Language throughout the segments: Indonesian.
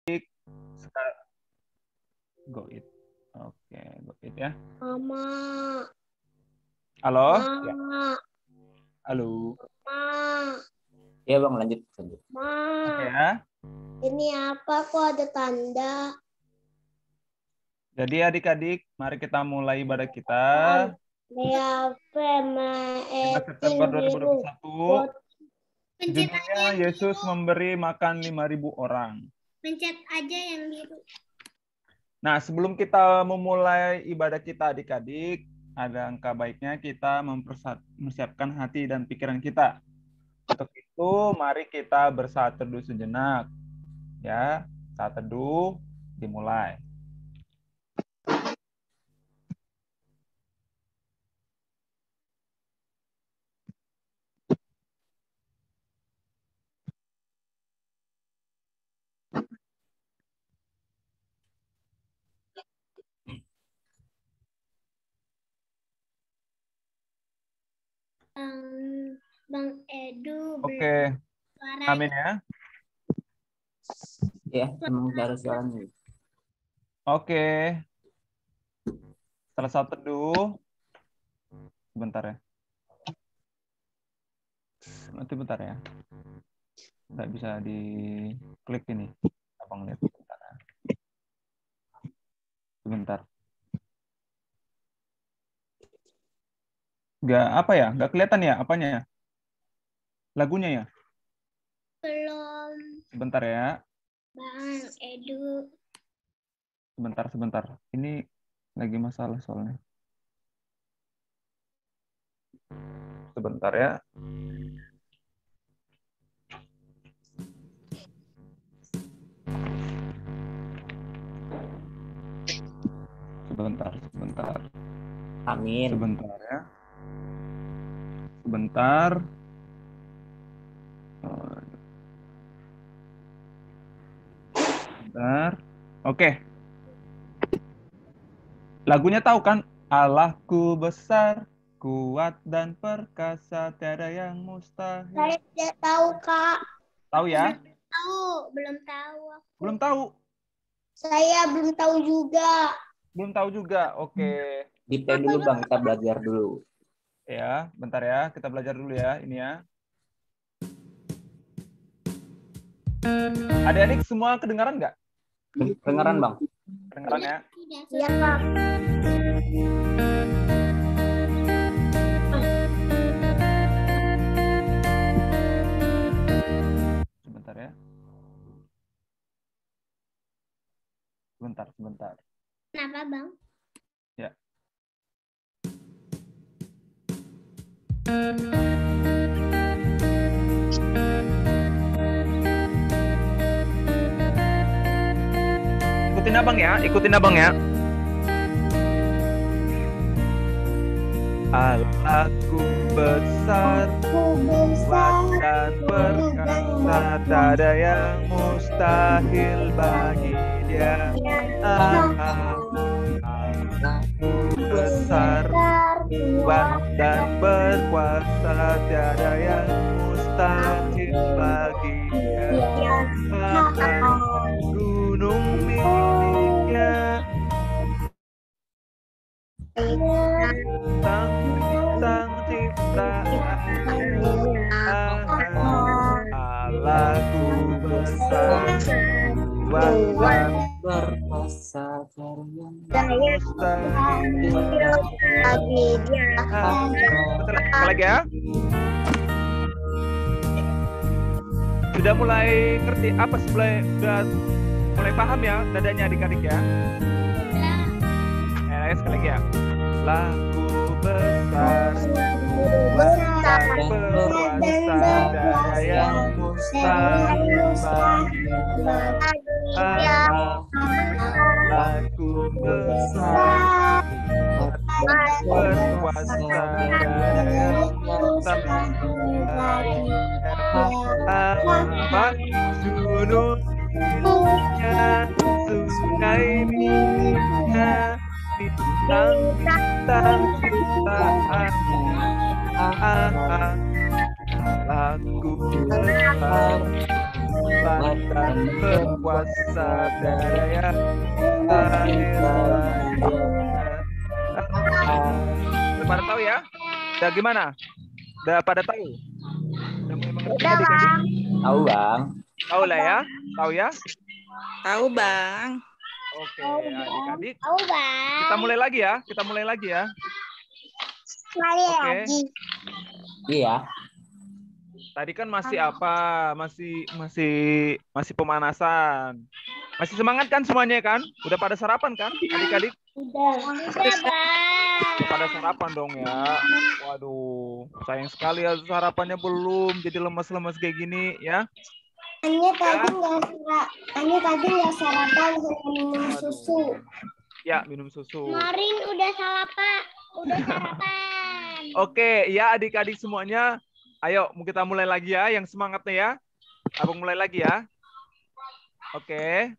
Sekarang go it. Oke, go it ya. Mama. Halo? Ma. Ya. Halo. Ma. Ya Bang, lanjut. Ma. Oke ya. Ini apa kok ada tanda? Jadi adik-adik, mari kita mulai ibadah kita. September 2021. Judulnya Yesus memberi makan 5.000 orang. Pencet aja yang biru. Nah, sebelum kita memulai ibadah kita adik-adik, ada angka baiknya kita mempersiapkan hati dan pikiran kita. Untuk itu, mari kita bersaat teduh sejenak. Ya, saat teduh dimulai. Bang Edu. Oke. Amin ya. Ya, emang harus jalan. Oke. Setelah saat teduh, sebentar ya. Nanti bentar ya. Nggak bisa diklik ini. Abang lihat sebentar ya. Sebentar. Nggak apa ya? Nggak kelihatan ya apanya ya? Lagunya ya? Belum. Sebentar ya. Bang Edu. Sebentar. Ini lagi masalah soalnya. Sebentar ya. Sebentar. Amin. Sebentar ya. Sebentar. Sebentar. Oke. Lagunya tahu kan? Allahku besar, kuat dan perkasa, tiada yang mustahil. Saya tidak tahu, Kak. Tahu ya? Belum tahu. Belum tahu? Saya belum tahu juga. Belum tahu juga. Oke. Di play dulu Bang, kita belajar dulu. Ya, bentar ya. Kita belajar dulu ya. Ini ya. Adik-adik semua kedengaran nggak? Kedengaran Bang? Kedengaran ya? Iya, Kak. Sebentar ya. Sebentar. Kenapa, Bang? Ya. Ikutin abang ya. Allahku besar, kuat dan perkasa, tak ada yang mustahil bagi Dia. Allahku besar, kuat dan berkuasa, tiada yang mustahil bagi Dia. Gunung miliknya, sang ciptaan, Allahku besar, kuat dan Berkuasa Bagi Dia. lagi ya. Sudah mulai ngerti apa sih, sudah mulai paham ya dadanya adik-adik ya? Sekali lagi ya. Laku besar, kuat dan berkuasa, tiada yang mustahil bagi Dia. Laku besar, berkuasa, tiada yang mustahil bagi Dia. Gunung miliknya, sungai miliknya, bintang-bintang ciptaan, Allahku besar, kuat dan berkuasa, tiada yang mustahil. Udah pada tahu ya? Udah gimana? Udah pada tahu? Udah mulai mengerti Udah, adik-adik? Bang. Tahu Bang. Tahu lah ya? Tahu ya? Tahu, Bang. Oke, adik-adik. Tahu, Bang. Kita mulai lagi ya. Kita mulai lagi ya. Sekali Oke. lagi. Iya. Tadi kan masih apa? Masih pemanasan. Masih semangat kan semuanya kan? Udah pada sarapan kan, adik-adik? Udah, Bang. Udah pada sarapan dong ya. Waduh, sayang sekali ya sarapannya belum. Jadi lemas-lemas kayak gini ya. Anya tadi nggak sarapan, hanya minum susu. Ya, minum susu. Kemarin udah sarapan. Oke, ya adik-adik semuanya. Ayo, kita mulai lagi ya. Yang semangatnya ya. Abang mulai lagi ya. Oke.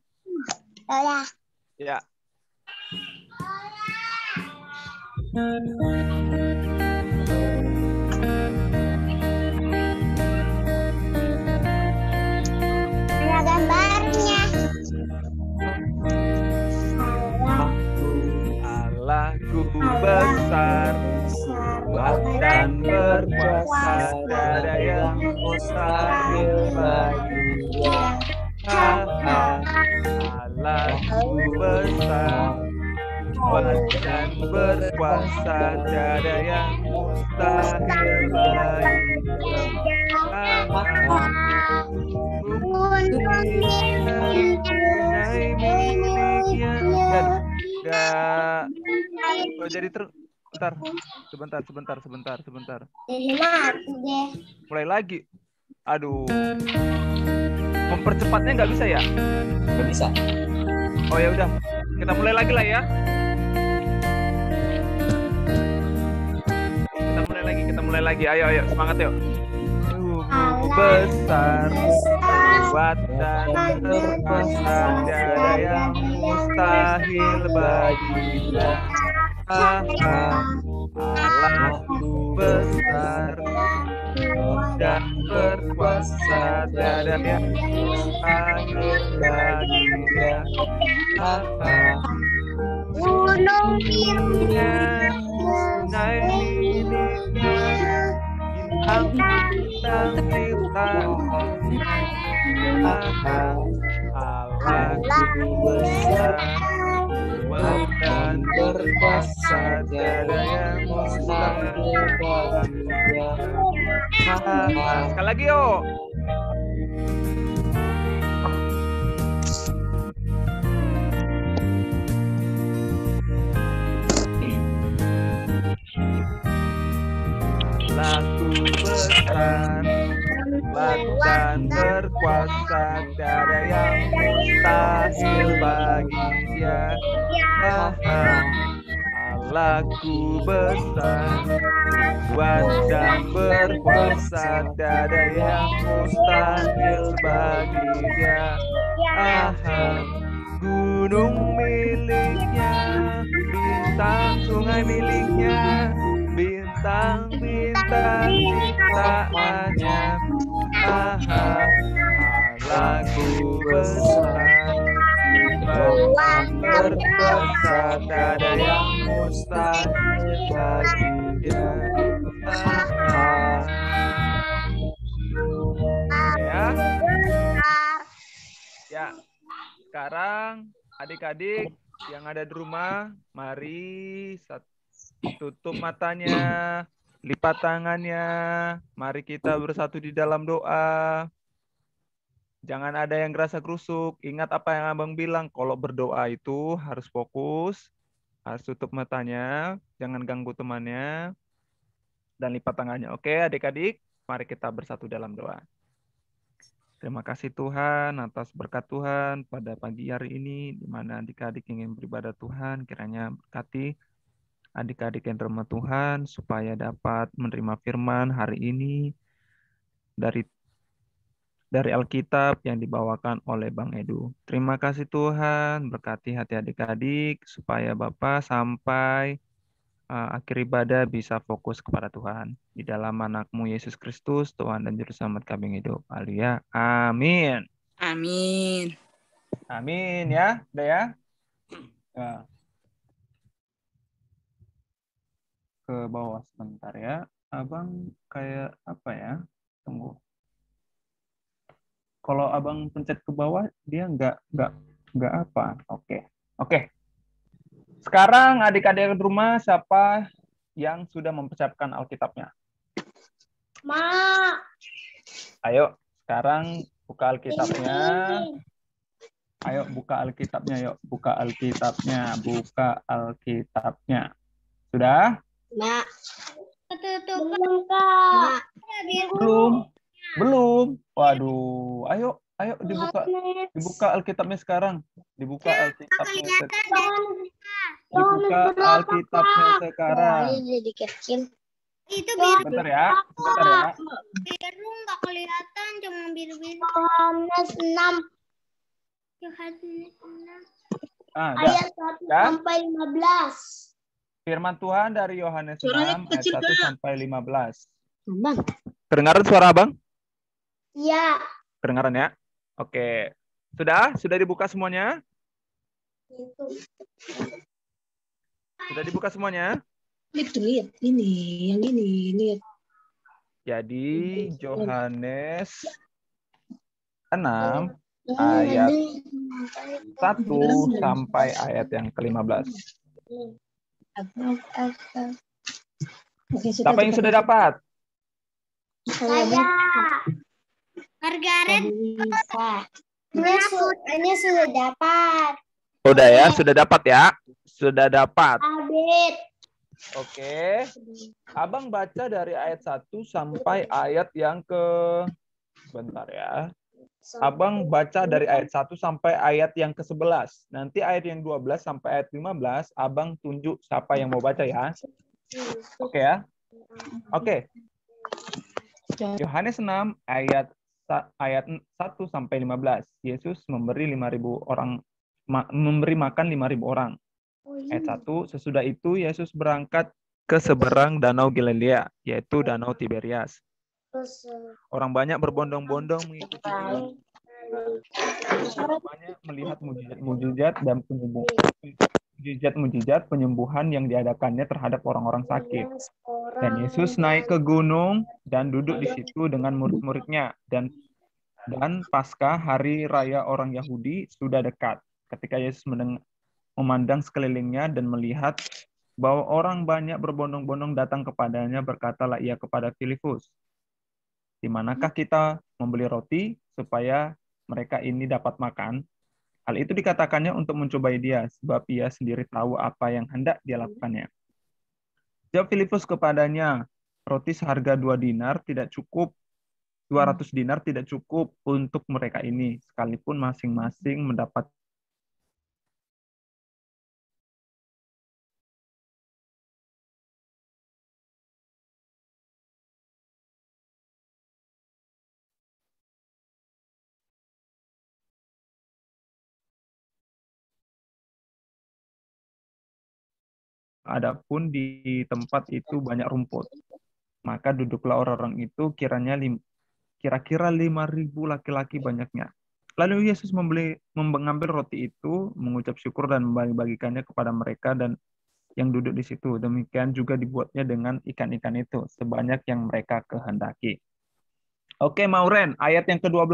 Ya. Ya. Ada gambarnya. Allahku besar, kuat dan berkuasa, tiada yang mustahil baginya. Allahku besar, kuat dan berkuasa, tiada yang mustahil baginya. Enggak. Oh, jadi sebentar. Mulai lagi. Aduh. Mempercepatnya nggak bisa ya? Nggak bisa. Oh ya udah. Kita mulai lagi lah ya. Kita mulai lagi. Ayo semangat yuk. Besar, kuat dan berkuasa, tiada yang mustahil baginya. Allahku besar dan berkuasa, tiada yang mustahil baginya. Gunung Miliknya, sungai miliknya, bintang Allahku besar, kuat dan berkuasa, tiada yang mustahil baginya. Sekali lagi yuk. Allahku besar, kuat dan berkuasa, tiada yang mustahil bagi Dia. Allahku besar, kuat dan berkuasa, tiada yang mustahil bagi Dia. Gunung miliknya, bintang sungai miliknya, bintang-bintang ciptaannya. Allahku besar, kuat berkuasa, tiada yang mustahil bagi Dia. Ya, sekarang adik-adik yang ada di rumah, mari tutup matanya, lipat tangannya. Mari kita bersatu di dalam doa. Jangan ada yang gerasa gerusuk. Ingat apa yang Abang bilang, kalau berdoa itu harus fokus, harus tutup matanya, jangan ganggu temannya, dan lipat tangannya. Oke, adik-adik, mari kita bersatu dalam doa. Terima kasih Tuhan atas berkat Tuhan pada pagi hari ini, di mana adik-adik ingin beribadah Tuhan, kiranya berkati adik-adik yang dirahmati Tuhan, supaya dapat menerima firman hari ini dari Alkitab yang dibawakan oleh Bang Edu. Terima kasih Tuhan, berkati hati adik-adik, supaya Bapak sampai akhir ibadah bisa fokus kepada Tuhan. Di dalam anakmu Yesus Kristus, Tuhan dan Juru Selamat kami hidup. Haleluya. Amin. Amin. Amin ya, udah ya. Nah, ke bawah sebentar ya. Abang kayak apa ya? Tunggu. Kalau abang pencet ke bawah, dia nggak apa. Oke. Sekarang adik-adik di rumah siapa yang sudah mempersiapkan Alkitabnya? Ma. Ayo, sekarang buka Alkitabnya. Ayo buka Alkitabnya, yuk. Buka Alkitabnya. Sudah? Ma. Belum, Kak. Belum. Waduh, ayo dibuka Alkitabnya sekarang. Dibuka Alkitabnya sekarang. Jadi kecil. Itu Bentar ya. biru nggak kelihatan, cuma biru-biru. Yohanes 6. Ayat 1 sampai 15. Firman Tuhan dari Yohanes 6 ayat 1 sampai 15. Abang. Kedengaran suara Abang? Iya. Kedengaran ya? Oke. Sudah dibuka semuanya? Sudah dibuka semuanya? Lihat ini, yang ini, lihat. Jadi Yohanes 6 ayat 1 sampai ayat yang ke-15. Oke, Siapa yang sudah dapat? Saya. Margaret. Ini sudah dapat. Sudah ya, sudah dapat ya? Sudah dapat. Abid. Oke. Abang baca dari ayat 1 sampai ayat yang ke... Bentar ya. Abang baca dari ayat 1 sampai ayat yang ke-11. Nanti ayat yang 12 sampai ayat 15, Abang tunjuk siapa yang mau baca ya. Oke ya. Oke. Yohanes 6 ayat 1 sampai 15. Yesus memberi makan 5.000 orang. Ayat 1, sesudah itu Yesus berangkat ke seberang Danau Galilea, yaitu Danau Tiberias. Orang banyak berbondong-bondong mengikuti dia. Orang banyak melihat mujizat penyembuhan yang diadakannya terhadap orang-orang sakit. Dan Yesus naik ke gunung dan duduk di situ dengan murid-muridnya. Dan Paskah, hari raya orang Yahudi, sudah dekat. Ketika Yesus memandang sekelilingnya dan melihat bahwa orang banyak berbondong-bondong datang kepadanya, berkatalah ia kepada Filipus, "Di manakah kita membeli roti supaya mereka ini dapat makan?" Hal itu dikatakannya untuk mencobai dia, sebab ia sendiri tahu apa yang hendak dia lakukannya. Jawab Filipus kepadanya, "Roti seharga 2 dinar tidak cukup, 200 dinar tidak cukup untuk mereka ini, sekalipun masing-masing mendapat Adapun di tempat itu banyak rumput. Maka duduklah orang-orang itu kira-kira 5.000 laki-laki banyaknya. Lalu Yesus mengambil roti itu, mengucap syukur dan membagi-bagikannya kepada mereka dan yang duduk di situ. Demikian juga dibuatnya dengan ikan-ikan itu, sebanyak yang mereka kehendaki. Oke, Mauren, ayat yang ke-12.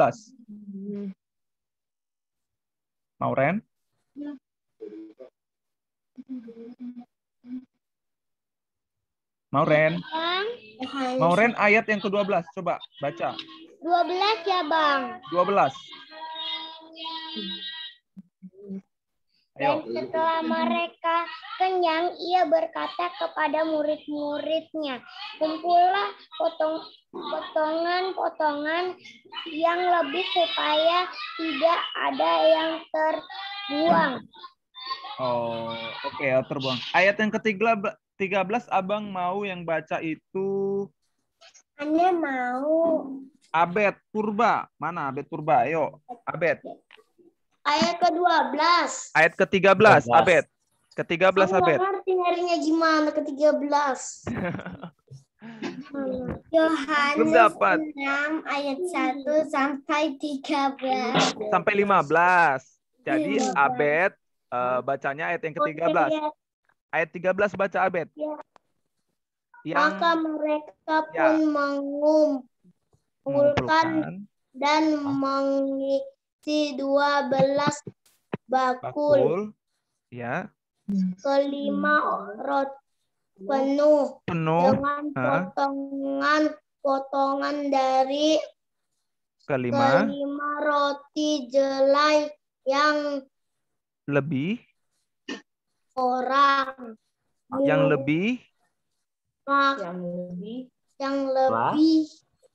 Mauren? Mauren ayat yang ke-12. Coba baca. 12 ya, Bang. 12. Dan setelah mereka kenyang, ia berkata kepada murid-muridnya, "Kumpullah potongan-potongan yang lebih supaya tidak ada yang terbuang." Oh, oke, terbuang. Ayat yang ke-13 Abang mau yang baca itu Anda mau. Abed Purba. Mana Abed Purba? Ayo, Abed. Ayat ke-12. Ayat ke-13, Abed. Ke-13, Aku Abed. nggak ngerti harinya gimana ke-13. Yohanes dapat. 6 ayat 1 sampai 13. Sampai 15. Jadi 15. Abed bacanya ayat yang ke-13. Ayat 13 baca Abed. Yang Maka mereka Ya. pun mengumpulkan dan mengisi 12 bakul. Ya. Kelima roti penuh dengan potongan dari Kelima roti jelai yang lebih orang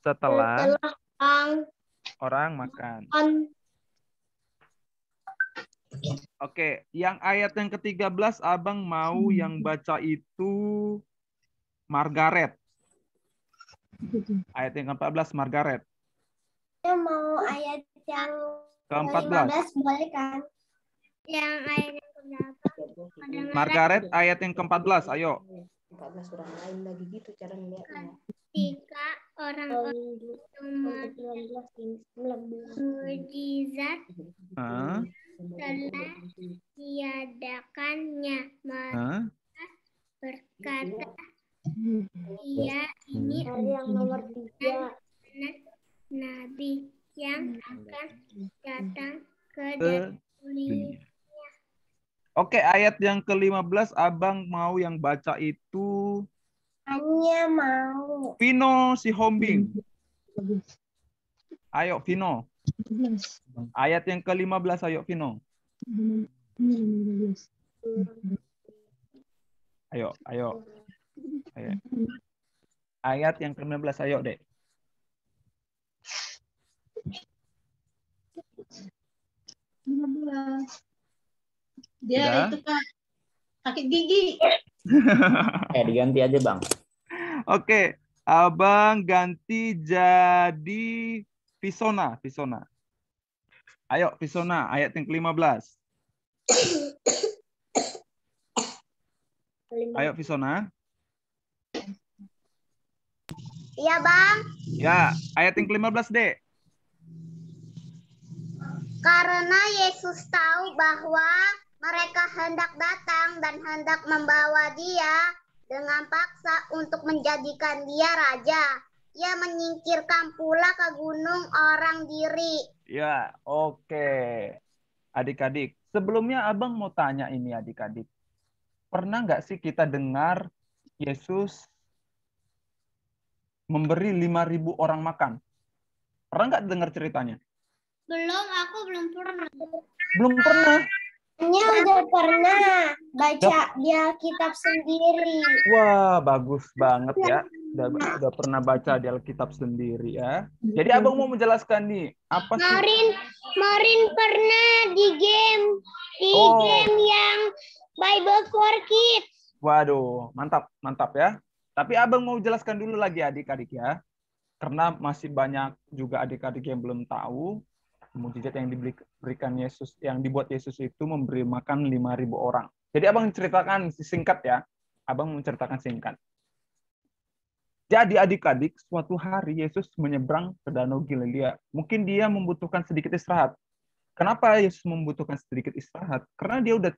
setelah setelah orang makan. Oke, yang ayat yang ke-13 Abang mau yang baca itu Margaret. Ayat yang ke-14 Margaret. Saya mau ayat yang Ke-14. boleh kan? Yang ayat yang ke-8. Margaret ayat yang ke-14, ayo. 14 orang lain lagi gitu cara ngeliatnya. Ketika orang-orang mujizat telah diadakannya, maka berkata, ia ini yang nomor 3 nabi yang akan datang ke dunia. Oke, ayat yang ke-15 Abang mau yang baca itu Hanya mau Vino Sihombing. Ayo Vino. Ayat yang ke-15 ayo Vino. Ayo. Ayat yang ke-15 ayo, Dek. Dia Sudah? itu Kak sakit gigi. Diganti aja Bang. Oke, Abang ganti jadi Visona. Ayo Visona, ayat yang ke-15. Ayo Visona. Iya, Bang. Ya, ayat yang ke-15, Dek. Karena Yesus tahu bahwa mereka hendak datang dan hendak membawa dia dengan paksa untuk menjadikan dia raja. Ia menyingkirkan pula ke gunung orang diri. Ya, oke. Adik-adik, sebelumnya Abang mau tanya ini adik-adik. Pernah nggak sih kita dengar Yesus memberi 5.000 orang makan? Pernah nggak dengar ceritanya? Aku belum pernah. Belum pernah. Hanya udah pernah baca di Alkitab sendiri. Wah, bagus banget ya. Udah pernah baca di Alkitab sendiri ya. Jadi Abang mau menjelaskan nih, apa sih? Marin pernah di game yang Bible for Kids. Waduh, mantap ya. Tapi Abang mau jelaskan dulu lagi adik-adik ya. Karena masih banyak juga adik-adik yang belum tahu mukjizat yang diberikan Yesus, yang dibuat Yesus itu memberi makan 5.000 orang. Jadi Abang ceritakan singkat ya. Abang menceritakan singkat. Jadi adik-adik, suatu hari Yesus menyeberang ke Danau Galilea. Mungkin dia membutuhkan sedikit istirahat. Kenapa Yesus membutuhkan sedikit istirahat? Karena dia udah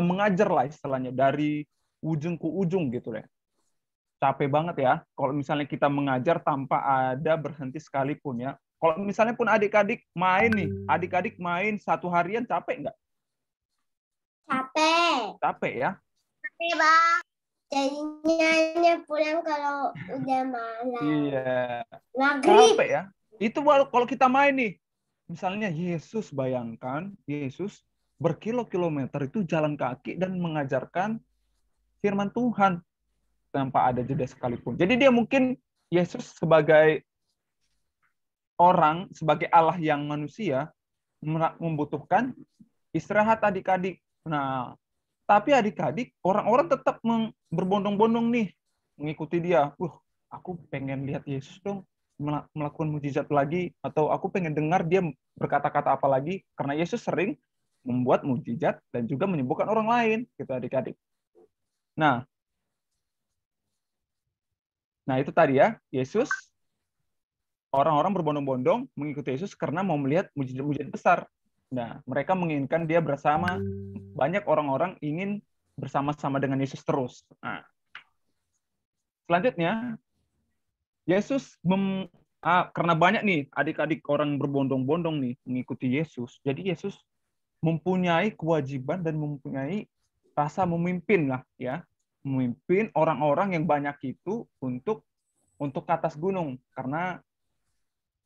mengajar lah istilahnya dari ujung ke ujung gitu deh. Capek banget ya. Kalau misalnya kita mengajar tanpa ada berhenti sekalipun ya. Kalau misalnya pun adik-adik main satu harian capek nggak? Capek ya. Capek, Bang. Jadinya pulang kalau udah malam. Iya. Maghrib. Capek ya. Itu kalau kita main nih. Misalnya Yesus, bayangkan Yesus berkilo-kilometer itu jalan kaki dan mengajarkan firman Tuhan tanpa ada jeda sekalipun. Jadi dia mungkin Yesus sebagai orang, sebagai Allah yang manusia membutuhkan istirahat adik-adik. Nah, tapi adik-adik, orang-orang tetap berbondong-bondong nih mengikuti dia. Aku pengen lihat Yesus dong melakukan mukjizat lagi, atau aku pengen dengar dia berkata-kata apa lagi, karena Yesus sering membuat mukjizat dan juga menyembuhkan orang lain, gitu adik-adik. Nah, Nah, itu tadi ya, Yesus, orang-orang berbondong-bondong mengikuti Yesus karena mau melihat mujizat-mujizat besar. Nah, mereka menginginkan dia bersama, banyak orang-orang ingin bersama-sama dengan Yesus terus. Nah, selanjutnya, Yesus karena banyak nih adik-adik orang berbondong-bondong nih mengikuti Yesus. Jadi Yesus mempunyai kewajiban dan mempunyai rasa memimpin lah ya, memimpin orang-orang yang banyak itu untuk ke atas gunung, karena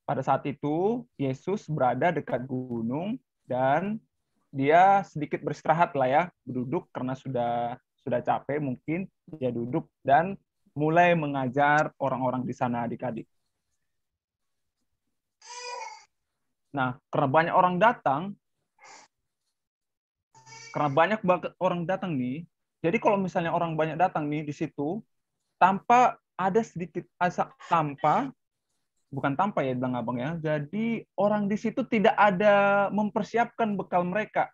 pada saat itu Yesus berada dekat gunung dan dia sedikit beristirahat lah ya, duduk karena sudah capek mungkin, dia duduk dan mulai mengajar orang-orang di sana adik-adik. Nah, karena banyak orang datang nih, jadi kalau misalnya orang banyak datang nih di situ, tanpa ada sedikit bukan tanpa ya bilang abang ya, jadi orang di situ tidak ada mempersiapkan bekal mereka.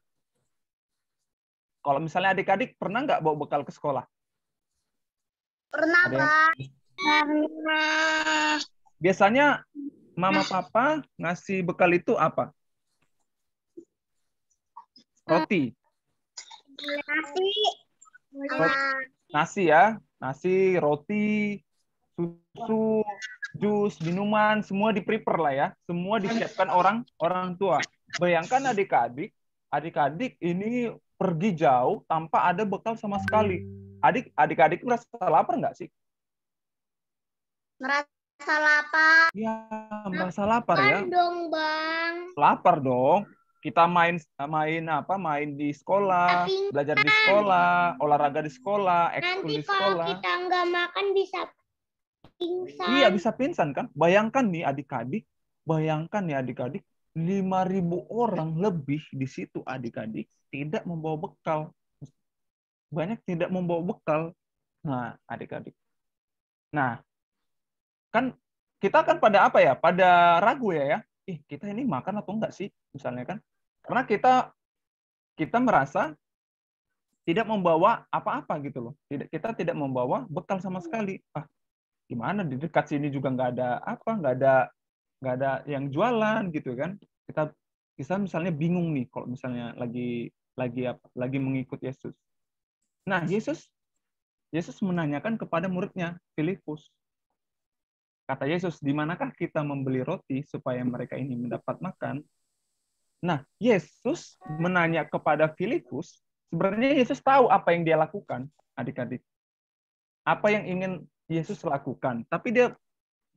Kalau misalnya adik-adik pernah nggak bawa bekal ke sekolah? Pernah, Pak. Biasanya mama papa ngasih bekal itu apa? Roti. Nasi ya, nasi, roti, susu, jus, minuman, semua di-prepare lah ya, semua disiapkan orang tua. Bayangkan adik-adik ini pergi jauh tanpa ada bekal sama sekali. Adik-adik merasa lapar nggak sih? Merasa lapar. Ya, merasa lapar ya. Lapar dong, Bang. Lapar dong. Kita main di sekolah, belajar di sekolah, olahraga di sekolah, ekskul di sekolah. Nanti kalau kita nggak makan bisa pingsan. Iya, bisa pingsan kan? Bayangkan nih adik-adik, 5.000 orang lebih di situ adik-adik tidak membawa bekal. Banyak tidak membawa bekal. Nah, adik-adik. Nah, kan kita kan pada apa ya? Pada ragu ya. Kita ini makan atau enggak sih? Misalnya kan. Karena kita merasa tidak membawa apa-apa gitu loh. Kita tidak membawa bekal sama sekali. Gimana di dekat sini juga nggak ada yang jualan gitu kan. Kita misalnya bingung nih kalau misalnya lagi mengikut Yesus. Nah, Yesus menanyakan kepada muridnya, Filipus. Kata Yesus, di manakah kita membeli roti supaya mereka ini mendapat makan? Nah, Yesus menanya kepada Filipus, sebenarnya Yesus tahu apa yang dia lakukan, adik-adik. Apa yang ingin Yesus lakukan. Tapi dia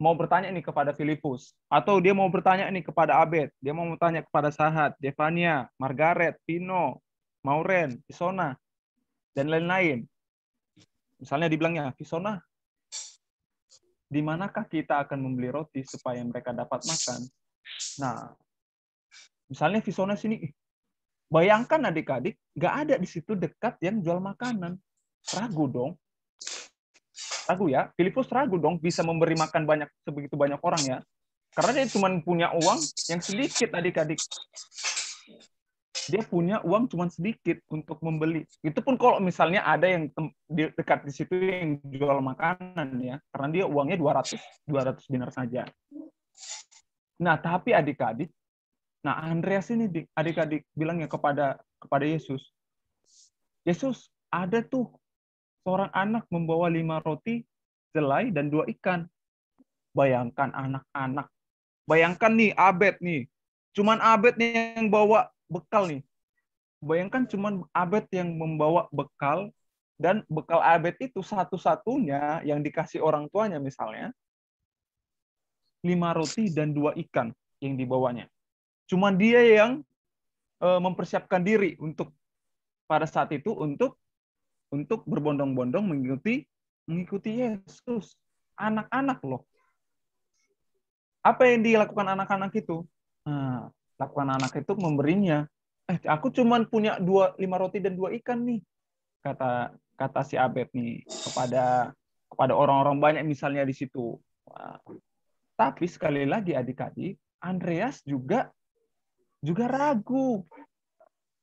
mau bertanya nih kepada Filipus. Atau dia mau bertanya nih kepada Abed. Dia mau bertanya kepada Sahat, Devania, Margaret, Pino, Mauren, Visona, dan lain-lain. Misalnya dibilangnya, Visona, di manakah kita akan membeli roti supaya mereka dapat makan? Nah, misalnya Visona sini, bayangkan adik-adik, nggak ada di situ dekat yang jual makanan. Ragu dong. Ragu ya, Filipus ragu dong bisa memberi makan sebegitu banyak orang ya. Karena dia cuma punya uang yang sedikit adik-adik. Dia punya uang cuma sedikit untuk membeli. Itu pun kalau misalnya ada yang dekat di situ yang jual makanan ya. Karena dia uangnya 200 dinar saja. Nah, tapi adik-adik, Andreas ini adik-adik bilangnya kepada Yesus. Yesus, ada tuh seorang anak membawa 5 roti, jelai, dan 2 ikan. Bayangkan anak-anak. Bayangkan nih, Abed nih. Cuman Abed nih yang bawa bekal nih. Bayangkan cuman Abed yang membawa bekal, dan bekal Abed itu satu-satunya yang dikasih orang tuanya misalnya, 5 roti dan 2 ikan yang dibawanya. Cuman dia yang mempersiapkan diri untuk pada saat itu untuk berbondong-bondong mengikuti Yesus. Anak-anak loh. Apa yang dilakukan anak-anak itu? Lakukan anak itu memberinya. Aku cuma punya 5 roti dan 2 ikan nih. Kata si Abed nih kepada orang-orang banyak misalnya di situ. Tapi sekali lagi adik-adik, Andreas juga ragu.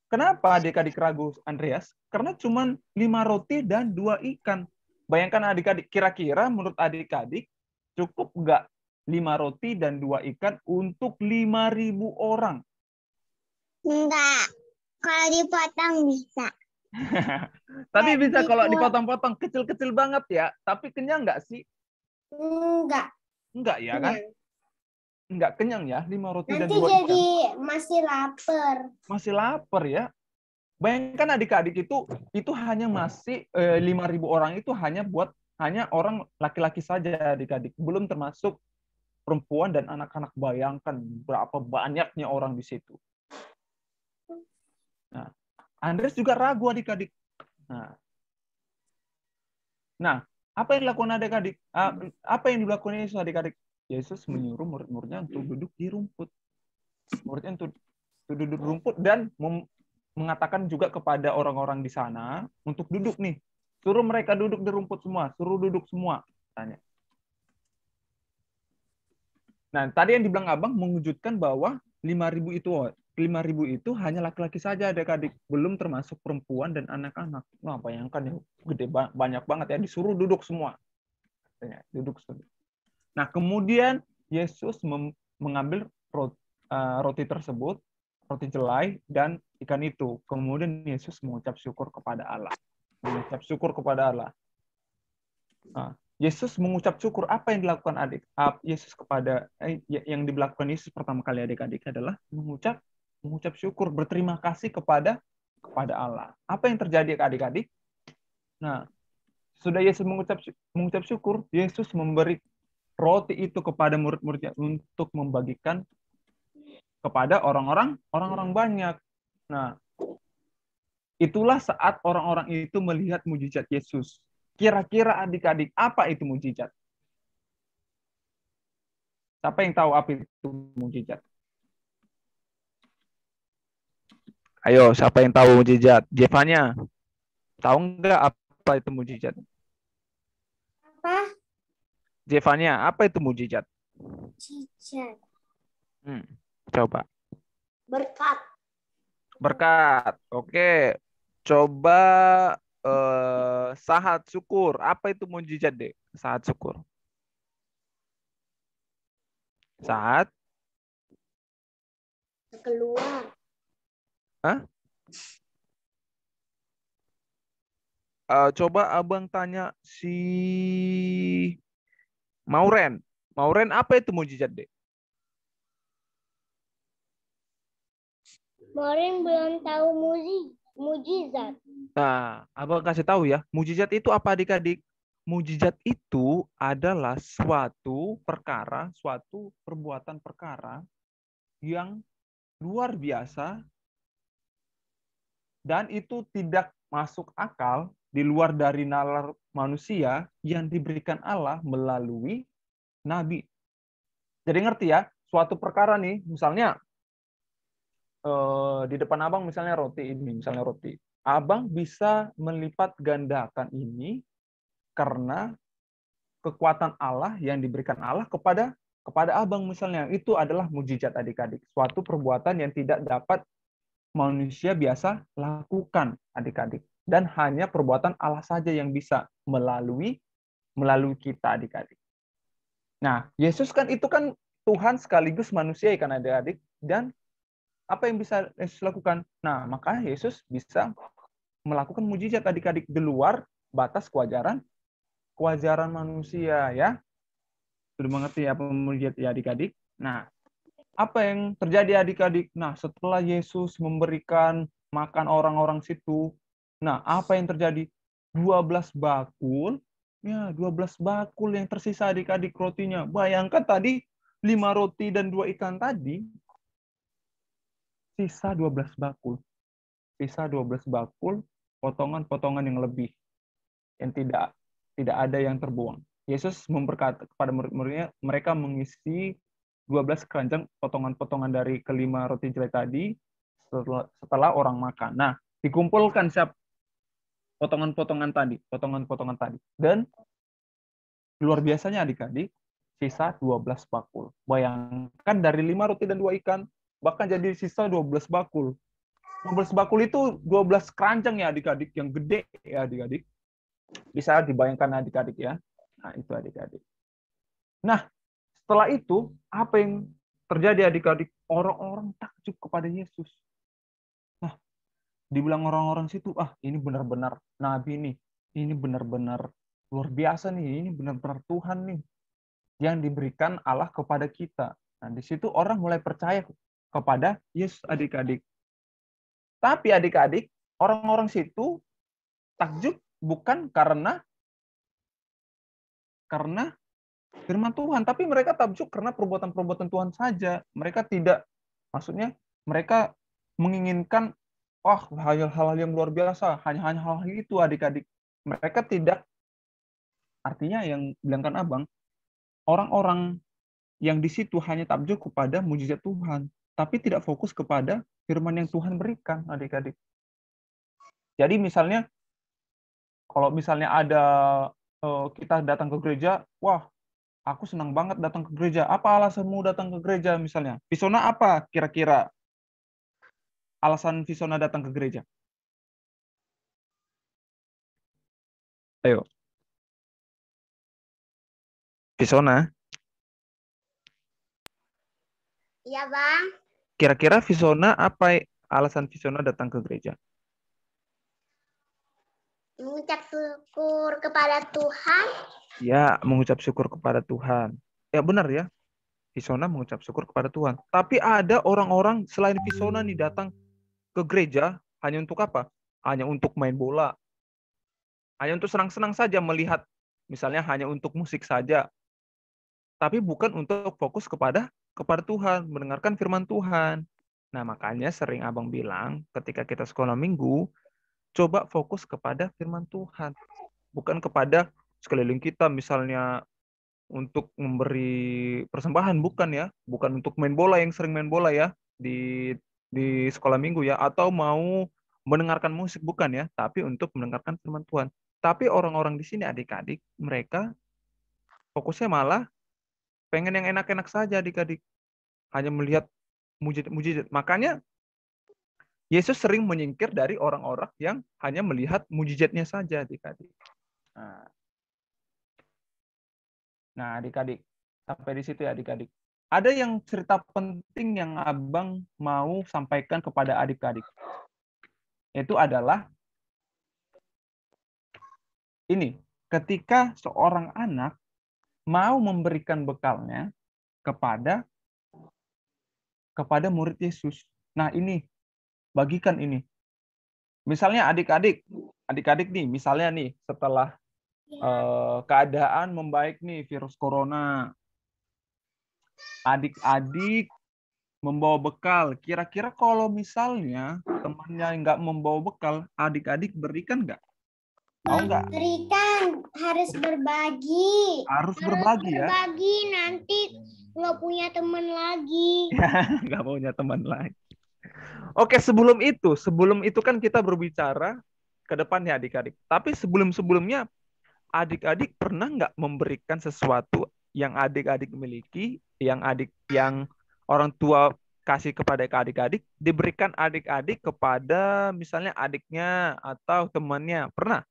Kenapa adik-adik ragu Andreas? Karena cuma 5 roti dan 2 ikan. Bayangkan adik-adik, kira-kira menurut adik-adik cukup nggak 5 roti dan 2 ikan untuk 5.000 orang? Enggak. Kalau dipotong bisa. Tapi bisa kalau dipotong-potong kecil-kecil banget ya. Tapi kenyang nggak sih? Enggak. Enggak ya kan? Enggak kenyang ya, 5 roti dan Nanti 2 jadi ikan. masih lapar. Masih lapar ya. Bayangkan adik-adik itu hanya masih 5.000 orang itu hanya orang laki-laki saja adik-adik. Belum termasuk perempuan dan anak-anak. Bayangkan berapa banyaknya orang di situ. Nah, Andreas juga ragu adik-adik. Nah, apa yang dilakukan adik-adik? Apa yang dilakukan Yesus adik-adik? Yesus menyuruh murid-muridnya untuk duduk di rumput. Muridnya untuk duduk di rumput dan mengatakan juga kepada orang-orang di sana untuk duduk nih. Suruh mereka duduk di rumput semua. Suruh duduk semua. Tanya. Nah, tadi yang dibilang Abang mengejutkan bahwa 5.000 itu hanya laki-laki saja adik-adik, belum termasuk perempuan dan anak-anak. Wah, bayangkan ya, banyak banget ya, disuruh duduk semua. Duduk semua. Nah, kemudian Yesus mengambil roti tersebut, roti jelai dan ikan itu. Kemudian Yesus mengucap syukur kepada Allah. Mengucap syukur kepada Allah. Nah, Yesus mengucap syukur. Apa yang dilakukan yang dilakukan Yesus pertama kali adik-adik adalah mengucap syukur, berterima kasih kepada Allah. Apa yang terjadi adik-adik? Nah, sudah Yesus mengucap syukur, Yesus memberi roti itu kepada murid-muridnya untuk membagikan kepada orang-orang banyak. Nah, itulah saat orang-orang itu melihat mujizat Yesus. Kira-kira adik-adik, apa itu mujizat? Siapa yang tahu apa itu mujizat? Ayo, siapa yang tahu mujizat? Jevanya, tahu nggak apa itu mujizat? Apa? Jevanya, apa itu mujizat? Mujizat. Coba. Berkat. Oke. Coba sahat syukur. Apa itu mujizat, Dek? Sahat syukur. Saat? Keluar. Hah? Coba Abang tanya si Mauren. Mauren, apa itu mujizat, Dek? Mauren belum tahu mujizat. Nah, Abang kasih tahu ya. Mujizat itu apa adik-adik? Mujizat itu adalah suatu perbuatan perkara yang luar biasa dan itu tidak masuk akal, di luar dari nalar manusia yang diberikan Allah melalui nabi. Jadi ngerti ya, suatu perkara nih, misalnya di depan Abang misalnya roti. Abang bisa melipat gandakan ini karena kekuatan Allah yang diberikan Allah kepada Abang misalnya. Itu adalah mujizat adik-adik. Suatu perbuatan yang tidak dapat manusia biasa lakukan adik-adik. Dan hanya perbuatan Allah saja yang bisa melalui kita adik-adik. Nah, Yesus kan itu kan Tuhan sekaligus manusia kan adik-adik. Dan apa yang bisa Yesus lakukan? Nah, maka Yesus bisa melakukan mujizat adik-adik di luar batas kewajaran manusia ya. Sudah mengerti apa mujizat ya adik-adik? Nah, apa yang terjadi adik-adik? Nah, setelah Yesus memberikan makan orang-orang situ, nah, apa yang terjadi? 12 bakul, ya 12 bakul yang tersisa adik-adik rotinya. Bayangkan tadi 5 roti dan 2 ikan tadi, sisa 12 bakul. Sisa 12 bakul, potongan-potongan yang lebih. Yang tidak ada yang terbuang. Yesus berkata kepada murid-muridnya, mereka mengisi 12 keranjang potongan-potongan dari kelima roti jelai tadi setelah orang makan. Nah, dikumpulkan potongan-potongan tadi. Dan luar biasanya adik-adik, sisa 12 bakul. Bayangkan dari 5 roti dan 2 ikan, bahkan jadi sisa 12 bakul. 12 bakul itu 12 keranjang ya adik-adik, yang gede ya adik-adik. Bisa dibayangkan adik-adik ya. Nah, itu adik-adik. Nah, setelah itu, apa yang terjadi adik-adik? Orang-orang takjub kepada Yesus. Nah, dibilang orang-orang situ, ini benar-benar nabi nih. Ini benar-benar luar biasa nih. Ini benar-benar Tuhan nih yang diberikan Allah kepada kita. Nah, di situ orang mulai percaya kepada Yesus adik-adik. Tapi adik-adik, orang-orang situ takjub bukan karena firman Tuhan, tapi mereka takjub karena perbuatan-perbuatan Tuhan saja. Mereka tidak, maksudnya mereka menginginkan hal-hal yang luar biasa, hanya hal-hal itu adik-adik. Mereka tidak, artinya yang bilangkan abang, orang-orang yang di situ hanya takjub kepada mujizat Tuhan, tapi tidak fokus kepada firman yang Tuhan berikan adik-adik. Jadi misalnya, kalau misalnya ada kita datang ke gereja, aku senang banget datang ke gereja. Apa alasanmu datang ke gereja misalnya? Visona apa kira-kira alasan Visona datang ke gereja? Ayo. Visona. Iya, Bang. Kira-kira Visona apa alasan Visona datang ke gereja? Mengucap syukur kepada Tuhan. Ya, mengucap syukur kepada Tuhan. Ya benar ya. Visona mengucap syukur kepada Tuhan. Tapi ada orang-orang selain Visona nih datang ke gereja hanya untuk apa? Hanya untuk main bola. Hanya untuk senang-senang saja melihat, misalnya hanya untuk musik saja. Tapi bukan untuk fokus kepada Tuhan, mendengarkan firman Tuhan. Nah, makanya sering abang bilang ketika kita sekolah minggu, coba fokus kepada firman Tuhan. Bukan kepada sekeliling kita, misalnya untuk memberi persembahan, bukan ya. Bukan untuk main bola, yang sering main bola ya di sekolah minggu ya, atau mau mendengarkan musik, bukan ya, tapi untuk mendengarkan firman Tuhan. Tapi orang-orang di sini adik-adik, mereka fokusnya malah pengen yang enak-enak saja adik-adik. Hanya melihat mujizat. Makanya Yesus sering menyingkir dari orang-orang yang hanya melihat mujizatnya saja adik-adik. Nah, adik-adik, sampai di situ ya adik-adik. Ada yang cerita penting yang abang mau sampaikan kepada adik-adik. Itu adalah ini, ketika seorang anak mau memberikan bekalnya kepada murid Yesus. Nah, ini, bagikan ini. Misalnya adik-adik nih, misalnya nih, setelah keadaan membaik nih, virus corona, adik-adik membawa bekal. Kira-kira kalau misalnya temannya nggak membawa bekal, adik-adik berikan nggak? Mau nggak? Berikan, harus berbagi. Harus berbagi ya. Berbagi, nanti nggak punya teman lagi. Nggak punya teman lagi. Oke, sebelum itu kan kita berbicara ke depannya adik-adik. Tapi sebelumnya adik-adik pernah nggak memberikan sesuatu yang adik-adik miliki, yang orang tua kasih kepada adik-adik, diberikan adik-adik kepada misalnya adiknya atau temannya? Pernah?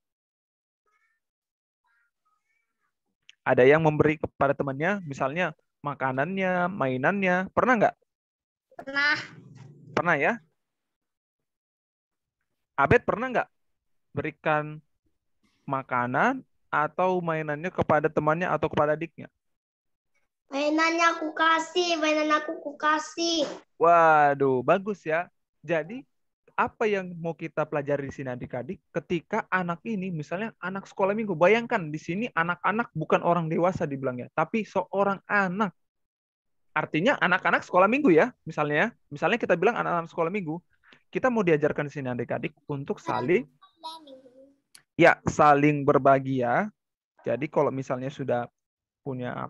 Ada yang memberi kepada temannya, misalnya makanannya, mainannya. Pernah nggak? Pernah. Pernah ya? Abed pernah nggak berikan makanan atau mainannya kepada temannya atau kepada adiknya? Mainannya aku kasih, mainan aku kasih. Waduh, bagus ya. Jadi, apa yang mau kita pelajari di sini adik-adik? Ketika anak ini, misalnya anak sekolah minggu, bayangkan di sini anak-anak bukan orang dewasa dibilangnya, tapi seorang anak. Artinya anak-anak sekolah minggu ya, misalnya kita bilang anak-anak sekolah minggu, kita mau diajarkan di sini adik-adik untuk saling berbagi ya. Jadi kalau misalnya sudah punya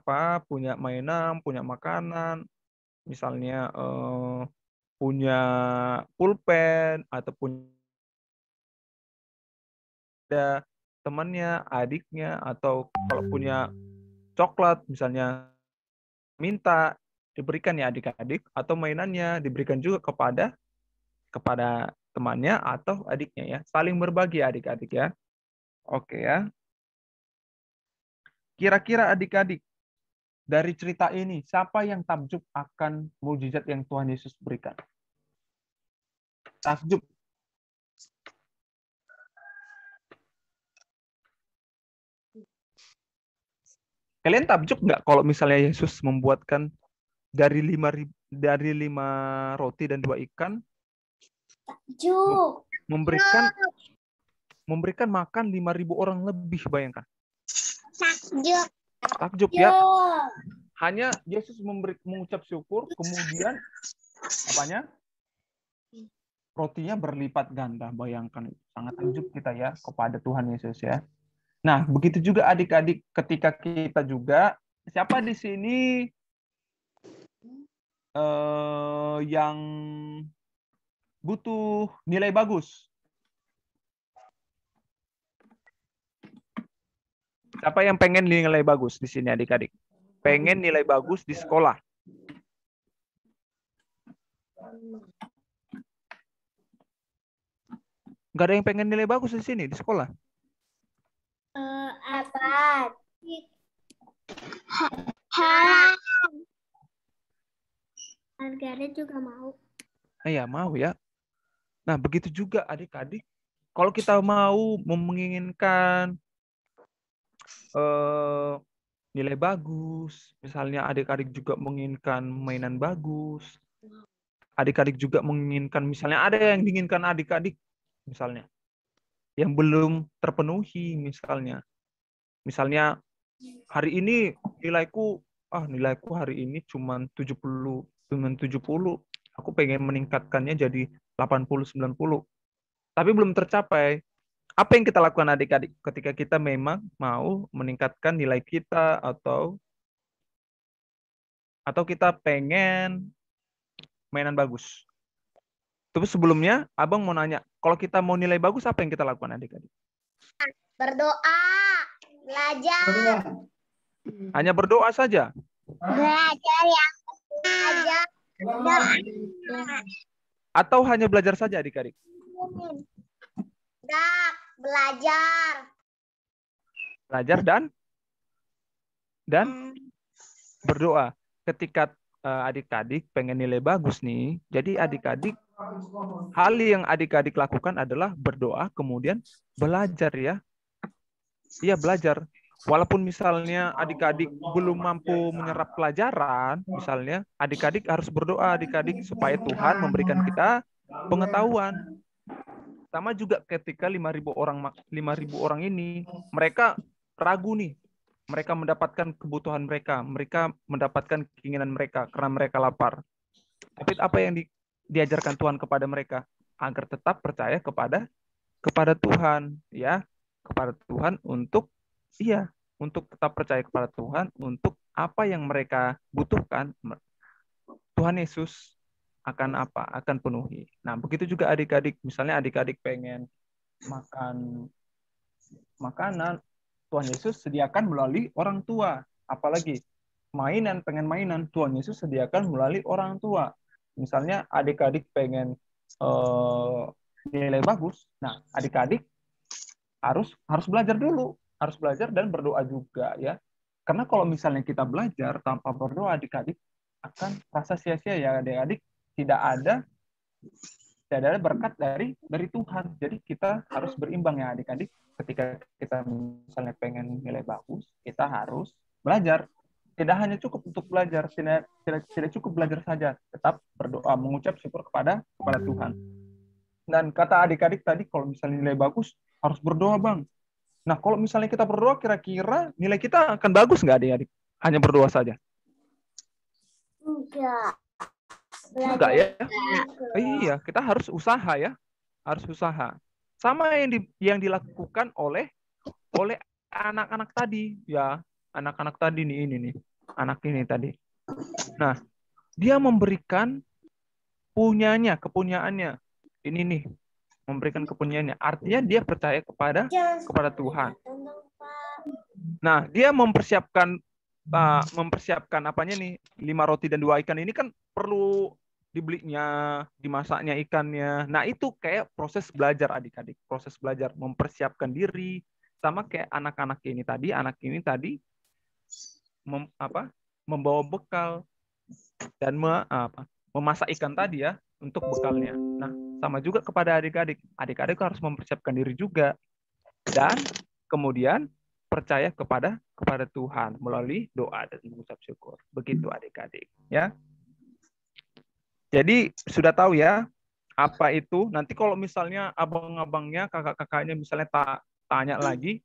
mainan, punya makanan, misalnya punya pulpen ataupun ada temannya, adiknya, atau kalau punya coklat misalnya minta diberikan ya adik-adik, atau mainannya diberikan juga kepada temannya atau adiknya ya. Saling berbagi adik-adik ya. Oke ya. Kira-kira adik-adik, dari cerita ini, siapa yang takjub akan mukjizat yang Tuhan Yesus berikan? Takjub. Kalian takjub nggak kalau misalnya Yesus membuatkan dari 5 roti dan 2 ikan, memberikan makan 5.000 orang lebih, bayangkan. Takjub ya. Hanya Yesus mengucap syukur, kemudian apanya? Rotinya berlipat ganda, bayangkan. Sangat takjub kita ya kepada Tuhan Yesus ya. Nah, begitu juga adik-adik ketika kita juga, siapa di sini yang butuh nilai bagus? Siapa yang pengen nilai bagus di sini adik-adik? Pengen nilai bagus di sekolah? Nggak ada yang pengen nilai bagus di sini, di sekolah? Apa? Margaret juga mau. Iya, mau ya. Nah, begitu juga adik-adik. Kalau kita mau menginginkan nilai bagus, misalnya adik-adik juga menginginkan mainan bagus, adik-adik juga menginginkan, misalnya ada yang diinginkan adik-adik, misalnya, yang belum terpenuhi, misalnya hari ini nilaiku hari ini cuma 70, aku pengen meningkatkannya jadi 80, 90, tapi belum tercapai. Apa yang kita lakukan adik-adik ketika kita memang mau meningkatkan nilai kita atau kita pengen mainan bagus? Terus sebelumnya Abang mau nanya, kalau kita mau nilai bagus apa yang kita lakukan adik-adik? Berdoa, belajar. Hanya berdoa saja? Belajar yang aja. Atau hanya belajar saja adik-adik? Belajar. Belajar dan berdoa. Ketika adik-adik pengen nilai bagus nih, jadi adik-adik, hal yang adik-adik lakukan adalah berdoa, kemudian belajar ya. Iya, belajar. Walaupun misalnya adik-adik belum mampu menyerap pelajaran, misalnya adik-adik harus berdoa adik-adik supaya Tuhan memberikan kita pengetahuan. Sama juga ketika 5.000 orang ini, mereka ragu nih. Mereka mendapatkan kebutuhan mereka mendapatkan keinginan mereka karena mereka lapar. Tapi apa yang diajarkan Tuhan kepada mereka? Agar tetap percaya kepada Tuhan, ya, kepada Tuhan untuk tetap percaya kepada Tuhan untuk apa yang mereka butuhkan. Tuhan Yesus akan penuhi. Nah, begitu juga adik-adik, misalnya adik-adik pengen makan makanan, Tuhan Yesus sediakan melalui orang tua. Apalagi pengen mainan, Tuhan Yesus sediakan melalui orang tua. Misalnya adik-adik pengen nilai bagus, nah adik-adik harus belajar dulu, harus belajar dan berdoa juga ya. Karena kalau misalnya kita belajar tanpa berdoa, adik-adik akan rasa sia-sia ya adik-adik, tidak ada berkat dari Tuhan. Jadi kita harus berimbang ya adik-adik. Ketika kita misalnya pengen nilai bagus, kita harus belajar. Tidak hanya cukup untuk belajar, tidak cukup belajar saja, tetap berdoa, mengucap syukur kepada Tuhan. Dan kata adik-adik tadi, kalau misalnya nilai bagus, harus berdoa, Bang. Nah, kalau misalnya kita berdoa, kira-kira nilai kita akan bagus nggak adik-adik? Hanya berdoa saja? Enggak ya? Iya, kita harus usaha ya. Harus usaha. Sama yang dilakukan oleh anak-anak tadi ya. Anak-anak tadi nih, ini nih. Anak ini tadi. Nah, dia memberikan kepunyaannya. Ini nih, memberikan kepunyaannya. Artinya dia percaya kepada Tuhan. Nah, dia mempersiapkan apanya nih, 5 roti dan 2 ikan ini kan perlu dibelinya, dimasaknya ikannya. Nah, itu kayak proses belajar adik-adik, proses belajar mempersiapkan diri, sama kayak anak ini tadi membawa bekal dan memasak ikan tadi ya untuk bekalnya. Nah, sama juga kepada adik-adik. Adik-adik harus mempersiapkan diri juga dan kemudian percaya kepada Tuhan melalui doa dan mengucap syukur. Begitu adik-adik, ya. Jadi sudah tahu ya apa itu. Nanti kalau misalnya abang-abangnya, kakak-kakaknya misalnya tanya lagi,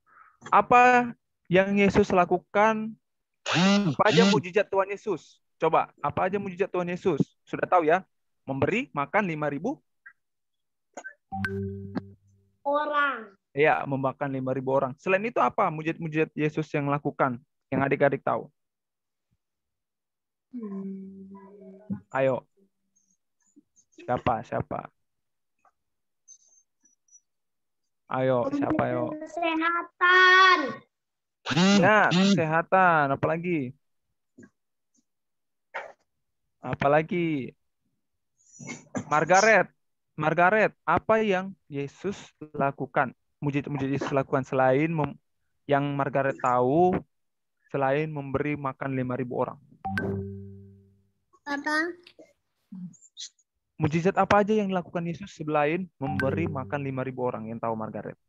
apa yang Yesus lakukan? Apa aja mujizat Tuhan Yesus? Coba, apa aja mujizat Tuhan Yesus? Sudah tahu ya? Memberi makan 5.000 Orang. ya, memakan 5.000 orang. Selain itu apa mujizat Yesus yang lakukan? Yang adik-adik tahu? Ayo. Siapa? Ayo, siapa ayo? Kesehatan. Ya, kesehatan. Apalagi? Margaret, apa yang Yesus lakukan? Mujizat Yesus lakukan selain yang Margaret tahu, selain memberi makan 5.000 orang. Apa? Mujizat apa aja yang dilakukan Yesus selain memberi makan 5.000 orang yang tahu Margaret?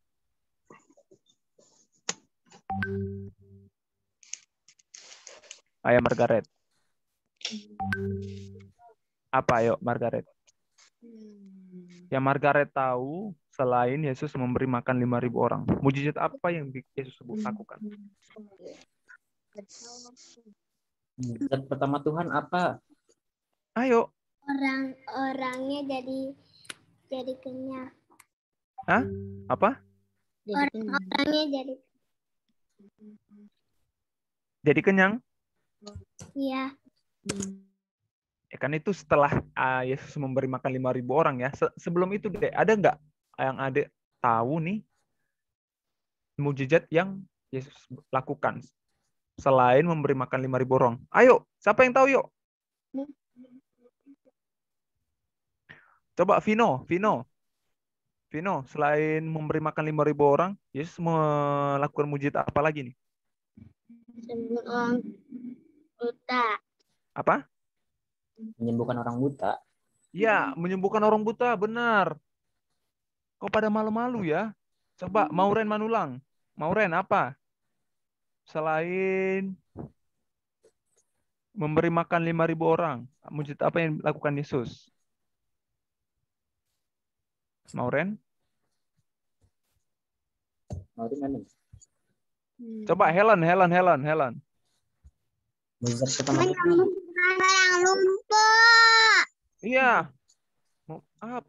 Ayo Margaret. Apa ayo Margaret? Yang Margaret tahu selain Yesus memberi makan 5.000 orang. Mujizat apa yang Yesus lakukan? Mujizat pertama Tuhan apa? Ayo. Orangnya jadi kenyang. Hah? Apa? Orangnya Jadi kenyang? iya. Ya kan itu setelah Yesus memberi makan 5.000 orang ya. Sebelum itu deh, ada nggak yang ada tahu nih mujizat yang Yesus lakukan selain memberi makan 5.000 orang? Ayo, siapa yang tahu yuk? Coba Vino, selain memberi makan 5.000 orang, Yesus melakukan mujizat apa lagi nih? Sembuh orang buta. Apa? Menyembuhkan orang buta. Ya, menyembuhkan orang buta, benar. Kok pada malu-malu ya? Coba Mauren Manulang. Mauren apa? Selain memberi makan 5.000 orang, mujizat apa yang dilakukan Yesus? Mauren? Coba Helen. Mujizat pertama Tuhan. Orang lumpuh. Iya.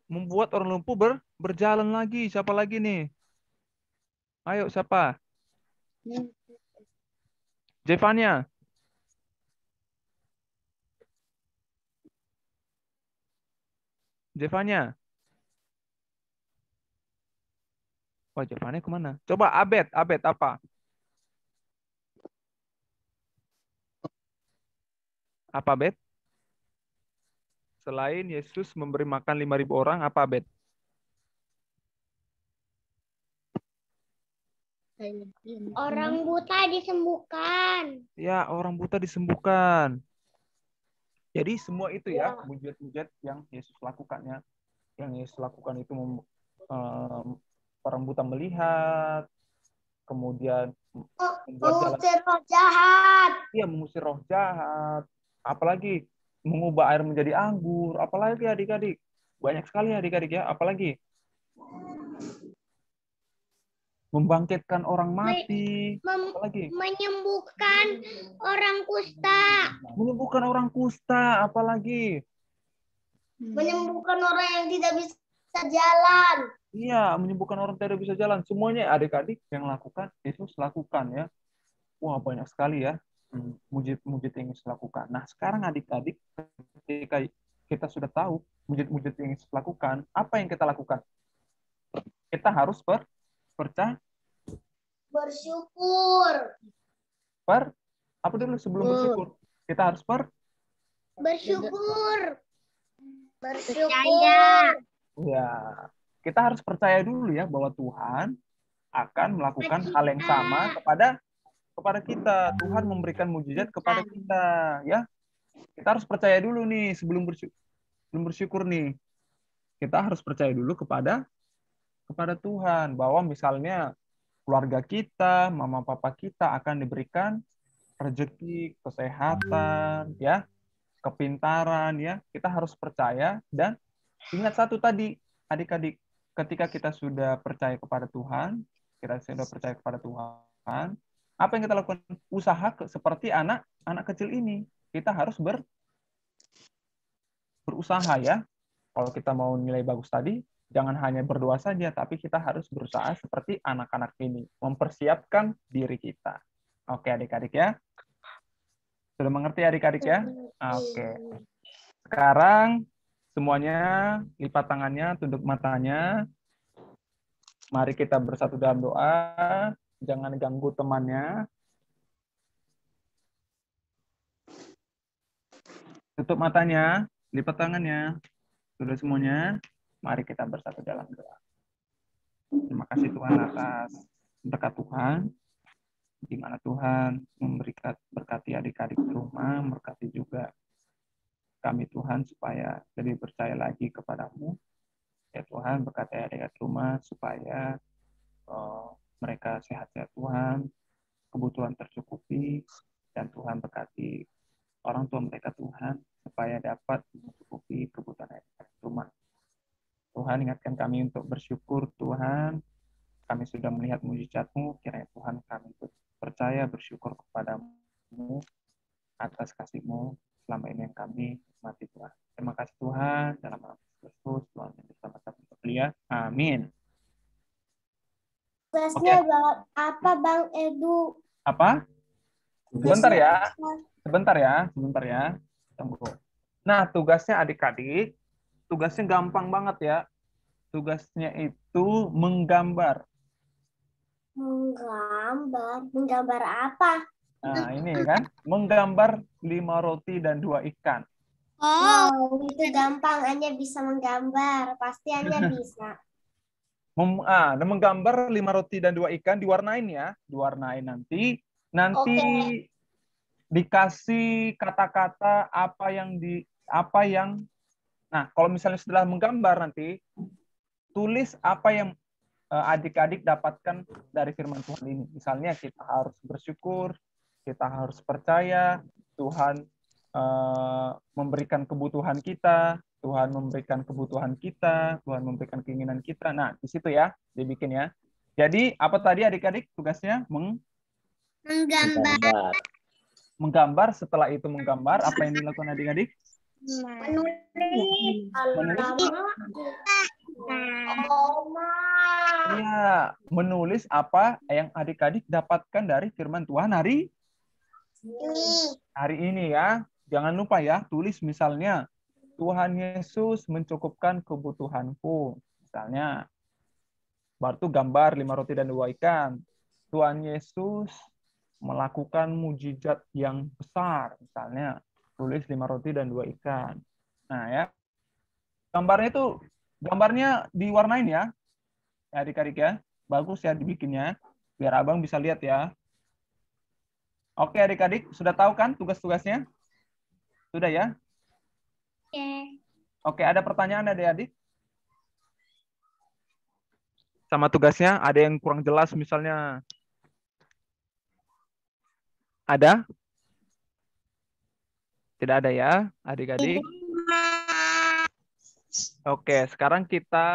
Membuat orang lumpuh berjalan lagi. Siapa lagi nih? Ayo, siapa? Jevania. Wah, Jevania kemana? Coba Abed apa? Apa, Bet? Selain Yesus memberi makan 5.000 orang, apa, Bet? Orang buta disembuhkan. Ya, orang buta disembuhkan. Jadi semua itu ya, mujizat-mujizat yang Yesus lakukan ya. Yang Yesus lakukan itu orang buta melihat, kemudian Mengusir roh jahat. Iya, mengusir roh jahat. Apalagi mengubah air menjadi anggur. Apalagi adik-adik. Banyak sekali adik-adik ya. Apalagi membangkitkan orang mati. Apalagi Menyembuhkan orang kusta. menyembuhkan orang kusta. Apalagi Menyembuhkan orang yang tidak bisa jalan. iya, menyembuhkan orang tidak bisa jalan. Semuanya adik-adik yang lakukan, Yesus lakukan ya. Wah, banyak sekali ya mujizat yang Yesus lakukan. Nah, sekarang adik-adik, ketika kita sudah tahu mujizat yang Yesus lakukan, apa yang kita lakukan? Kita harus percaya. Bersyukur. Apa dulu sebelum bersyukur? Kita harus Bersyukur. Bersyukur. Ya, kita harus percaya dulu ya bahwa Tuhan akan melakukan hal yang sama kepada kita. Tuhan memberikan mujizat kepada kita, ya. Kita harus percaya dulu nih sebelum bersyukur nih. Kita harus percaya dulu kepada Tuhan bahwa misalnya keluarga kita, mama papa kita akan diberikan rezeki, kesehatan, ya, kepintaran, ya. Kita harus percaya dan ingat satu tadi, adik-adik, ketika kita sudah percaya kepada Tuhan, apa yang kita lakukan? Usaha seperti anak kecil ini. Kita harus berusaha, ya. Kalau kita mau nilai bagus tadi, jangan hanya berdoa saja, tapi kita harus berusaha seperti anak-anak ini, mempersiapkan diri kita. Oke, adik-adik, ya. Sudah mengerti adik-adik, ya? Oke. Sekarang semuanya lipat tangannya, tunduk matanya. Mari kita bersatu dalam doa. Jangan ganggu temannya. Tutup matanya, lipat tangannya. Sudah semuanya, mari kita bersatu dalam doa. Terima kasih Tuhan atas berkat Tuhan, di mana Tuhan berkati adik-adik di rumah, berkati juga kami Tuhan supaya lebih percaya lagi kepadamu. Ya Tuhan, berkati adik-adik rumah supaya mereka sehat-sehat Tuhan, kebutuhan tercukupi, dan Tuhan berkati orang tua mereka Tuhan, supaya dapat mencukupi kebutuhan adik-adik rumah. Tuhan, ingatkan kami untuk bersyukur Tuhan, kami sudah melihat mujizat-Mu, kiranya Tuhan kami percaya bersyukur kepadamu atas kasih-Mu selama ini yang kami nikmati Tuhan. Terima kasih Tuhan, dalam nama Kristus, Tuhan yang bersama-sama belia. Amin. Tugasnya apa Bang Edu? Apa? Sebentar ya. Tunggu. Nah, tugasnya adik-adik, tugasnya gampang banget ya. Tugasnya itu menggambar. Menggambar apa? Nah, ini kan, menggambar 5 roti dan 2 ikan. Oh, itu gampang, Anya bisa menggambar. Pasti Anya bisa. Menggambar 5 roti dan 2 ikan, diwarnain ya. Diwarnain nanti Oke. dikasih kata-kata nah, kalau misalnya setelah menggambar nanti tulis apa yang adik-adik dapatkan dari firman Tuhan ini. Misalnya kita harus bersyukur, kita harus percaya Tuhan memberikan kebutuhan kita, Tuhan memberikan kebutuhan kita, Tuhan memberikan keinginan kita. Nah, di situ ya, dibikin ya. Jadi, apa tadi adik-adik tugasnya? Menggambar. Menggambar, setelah itu menggambar, apa yang dilakukan adik-adik? Iya, menulis apa yang adik-adik dapatkan dari firman Tuhan hari ini ya. Jangan lupa ya, tulis misalnya, Tuhan Yesus mencukupkan kebutuhanku. Misalnya, baru itu gambar 5 roti dan 2 ikan. Tuhan Yesus melakukan mujizat yang besar. Misalnya, tulis 5 roti dan 2 ikan. Nah ya, gambarnya diwarnain ya. Adik-adik ya. Bagus ya dibikinnya. Biar abang bisa lihat ya. Oke adik-adik, sudah tahu kan tugas-tugasnya? Sudah ya? Oke, ada pertanyaan adik-adik? Sama tugasnya, ada yang kurang jelas misalnya? Ada? Tidak ada ya, adik-adik? Oke, sekarang kita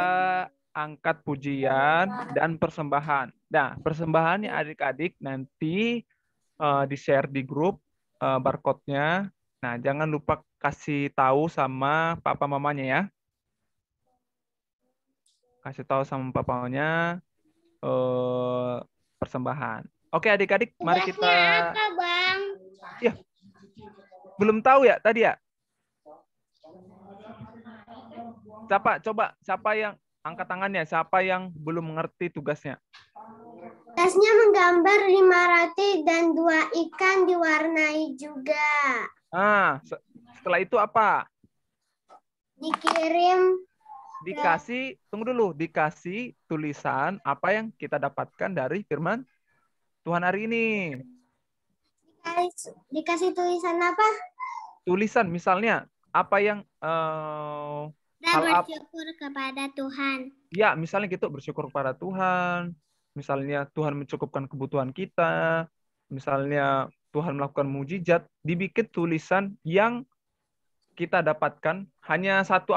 angkat pujian dan persembahan. Nah, persembahannya adik-adik nanti di-share di grup barcode-nya. Nah, jangan lupa kasih tahu sama papa mamanya ya. Kasih tahu sama papanya persembahan. Oke, adik-adik, mari kita. Apa, Bang? Ya, belum tahu ya tadi ya? Siapa yang angkat tangannya? Siapa yang belum mengerti tugasnya? Tugasnya menggambar 5 roti dan 2 ikan diwarnai juga. Setelah itu apa? Dikasih tulisan apa yang kita dapatkan dari firman Tuhan hari ini. Dikasih tulisan apa? Tulisan misalnya apa yang Dan hal apa? bersyukur kepada Tuhan. Ya, misalnya gitu bersyukur kepada Tuhan. Misalnya Tuhan mencukupkan kebutuhan kita. Misalnya Tuhan melakukan mujizat, dibikin tulisan yang kita dapatkan hanya satu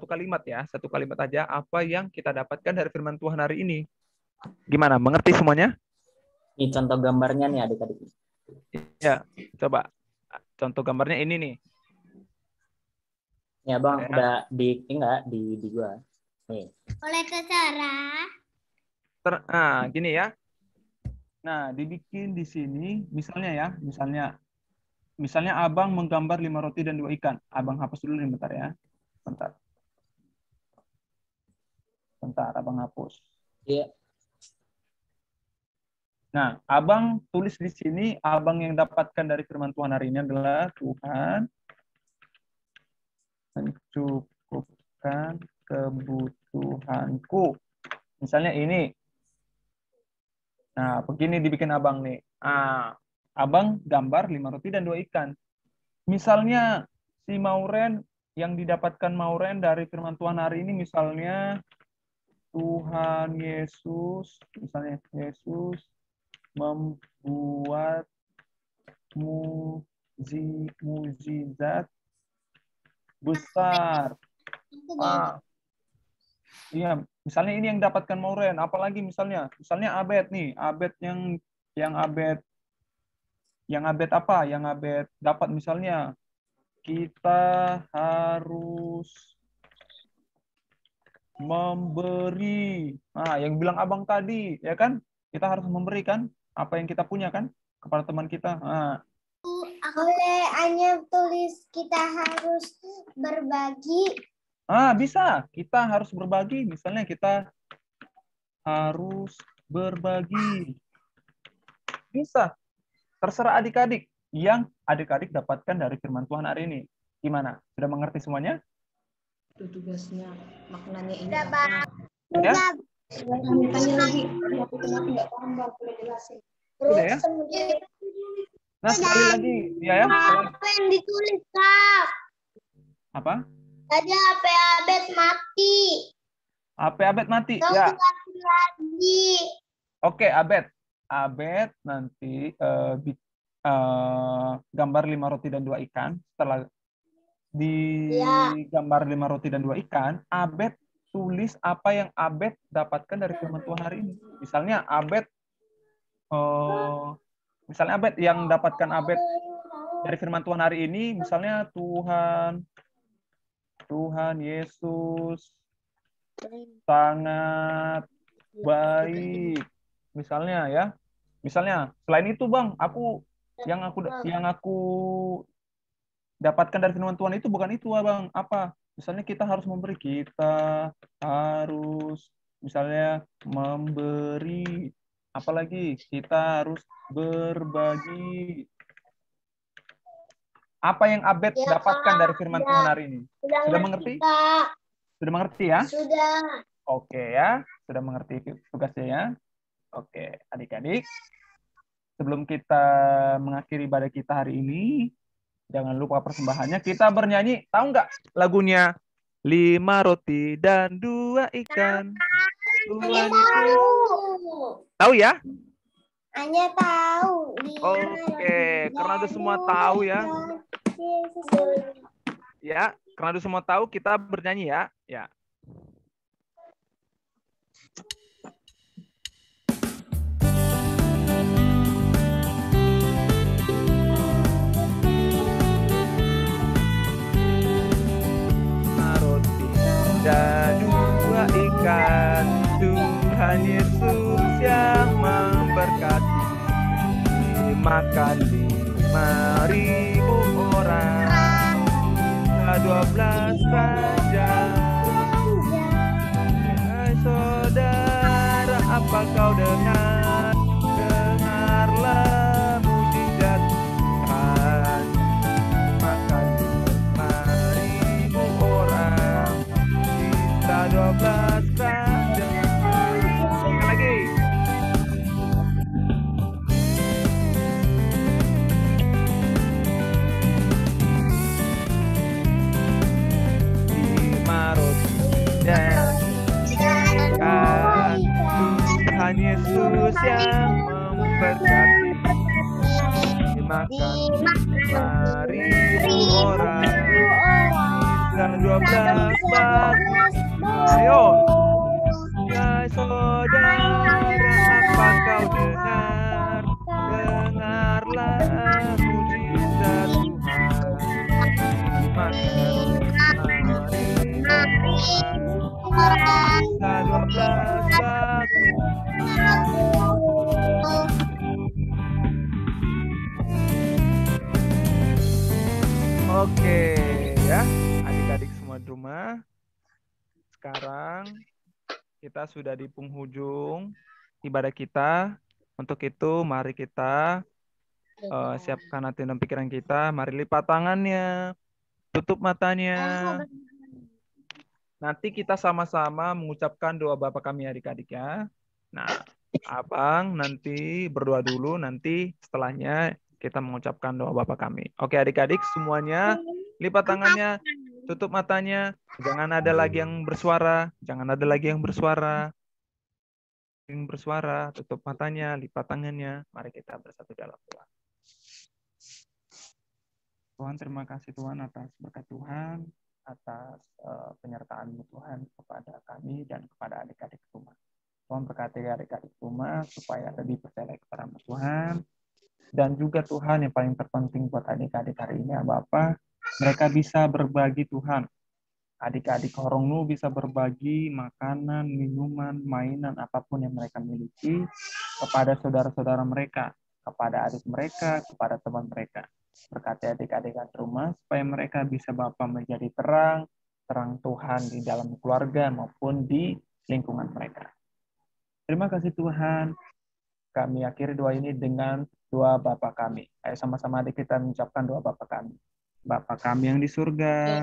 kalimat ya, satu kalimat aja apa yang kita dapatkan dari firman Tuhan hari ini. Gimana? Mengerti semuanya? Ini contoh gambarnya nih adik-adik. Ya, coba. Contoh gambarnya ini nih. Ya bang, Ya. udah di gua. Nih. Boleh terserah. Gini ya. Nah, dibikin di sini, misalnya abang menggambar 5 roti dan 2 ikan. Abang hapus dulu nih bentar ya. Bentar, abang hapus. Iya. Nah, abang tulis di sini, abang yang dapatkan dari firman Tuhan hari ini adalah Tuhan mencukupkan kebutuhanku. Misalnya ini. Nah, begini dibikin abang nih. Abang gambar 5 roti dan 2 ikan. Misalnya si Mauren, yang didapatkan Mauren dari firman Tuhan hari ini, misalnya Tuhan Yesus, misalnya Yesus membuat mujizat besar. Iya, misalnya ini yang dapatkan Mauren, apalagi misalnya Abed nih, Abed yang Abed apa? Yang Abed dapat misalnya kita harus memberi. Nah, yang bilang abang tadi, ya kan? Kita harus memberikan apa yang kita punya kan kepada teman kita. Nah. Boleh hanya tulis kita harus berbagi. Bisa. Kita harus berbagi. Misalnya kita harus berbagi. Bisa. Terserah adik-adik yang adik-adik dapatkan dari firman Tuhan hari ini. Gimana? Sudah mengerti semuanya? Itu tugasnya, maknanya ini Sudah, apa? Ya? Tanya lagi. Aku kenapa nggak paham, Bang? Boleh jelasin. Sudah ya? Nah, sekali lagi. Ya. Apa yang ditulis, Kak? Apa? Tadi HP Abed mati. HP Abed mati. Kau Ya. jelasin lagi. Oke, Abed nanti gambar 5 roti dan 2 ikan. Setelah digambar 5 roti dan 2 ikan, Abed tulis apa yang Abed dapatkan dari firman Tuhan hari ini. Misalnya Abed yang dapatkan Abed dari firman Tuhan hari ini, misalnya Tuhan Yesus sangat baik. Misalnya ya. Misalnya selain itu Bang, yang aku dapatkan dari firman Tuhan itu bukan itu Bang. Apa? Misalnya kita harus memberi, kita harus misalnya memberi. Apalagi kita harus berbagi. Apa yang Abed dapatkan dari firman Tuhan hari ini? Sudah mengerti? Sudah mengerti ya? Sudah. Oke ya, sudah mengerti tugasnya ya. Oke, adik-adik. Sebelum kita mengakhiri ibadah kita hari ini, jangan lupa persembahannya. Kita bernyanyi, tahu nggak lagunya 5 roti dan 2 ikan. Tuhan tahu ya? Hanya tahu. Oke, karena udah semua tahu ya. Ya, karena udah semua tahu, kita bernyanyi ya. Ya. Roti dan 2 ikan, Tuhan Yesus yang memberkati. Makan 5.000 orang, 12 raja. Hai saudara, apa kau dengar? Dengarlah mujizat Tuhan. Makan 5.000 orang, kita 12 raja. Sekali lagi. Tuhan Yesus yang memberkati. Dimakan 5.000 orang. Kisah 12 bab. Ayo. Hai saudara, apa kau dengar? Dengarlah mujizat Tuhan. Dimakan 5.000 orang. Kisah 12 bab. Oke ya, adik-adik semua di rumah. Sekarang kita sudah di penghujung ibadah kita. Untuk itu mari kita siapkan hati dan pikiran kita. Mari lipat tangannya, tutup matanya. Nanti kita sama-sama mengucapkan doa Bapa kami adik-adik ya. Nah, Abang nanti berdoa dulu, nanti setelahnya kita mengucapkan doa Bapa kami. Oke adik-adik semuanya, lipat tangannya, tutup matanya, jangan ada lagi yang bersuara, jangan ada lagi yang bersuara. Yang bersuara, tutup matanya, lipat tangannya. Mari kita bersatu dalam doa. Tuhan, terima kasih Tuhan atas berkat Tuhan, atas penyertaan-Mu Tuhan kepada kami dan kepada adik-adik rumah. Tuhan berkati adik-adik rumah supaya lebih percaya kepada Tuhan. Dan juga Tuhan yang paling terpenting buat adik-adik hari ini Bapak, mereka bisa berbagi Tuhan. Adik-adik Horongnu bisa berbagi makanan, minuman, mainan, apapun yang mereka miliki kepada saudara-saudara mereka, kepada adik mereka, kepada teman mereka. Berkati adik-adik rumah supaya mereka bisa Bapak menjadi terang Tuhan di dalam keluarga maupun di lingkungan mereka. Terima kasih Tuhan. Kami akhiri doa ini dengan doa Bapa kami. Ayo sama-sama adik kita mengucapkan doa Bapa kami. Bapa kami yang di surga.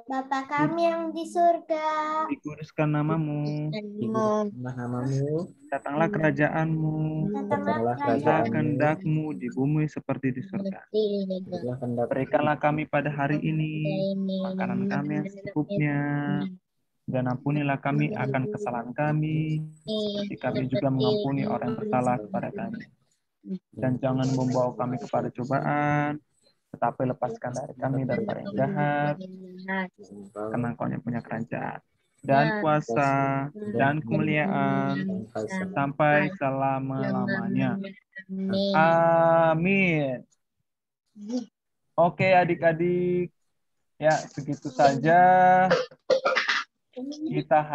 Bapa kami yang di surga. Dikuduskan namamu. Namamu. Datanglah kerajaanmu. Datanglah Jadilah kerajaanmu. kehendak-Mu di bumi seperti di surga. Berikanlah kami pada hari ini makanan kami yang secukupnya. Dan ampunilah kami akan kesalahan kami, seperti kami juga mengampuni orang yang bersalah kepada kami. Dan jangan membawa kami kepada cobaan, tetapi lepaskan dari kami daripada yang jahat, karena Engkau yang punya kerajaan dan kuasa dan kemuliaan sampai selama-lamanya. Amin. Oke adik-adik, ya segitu saja kita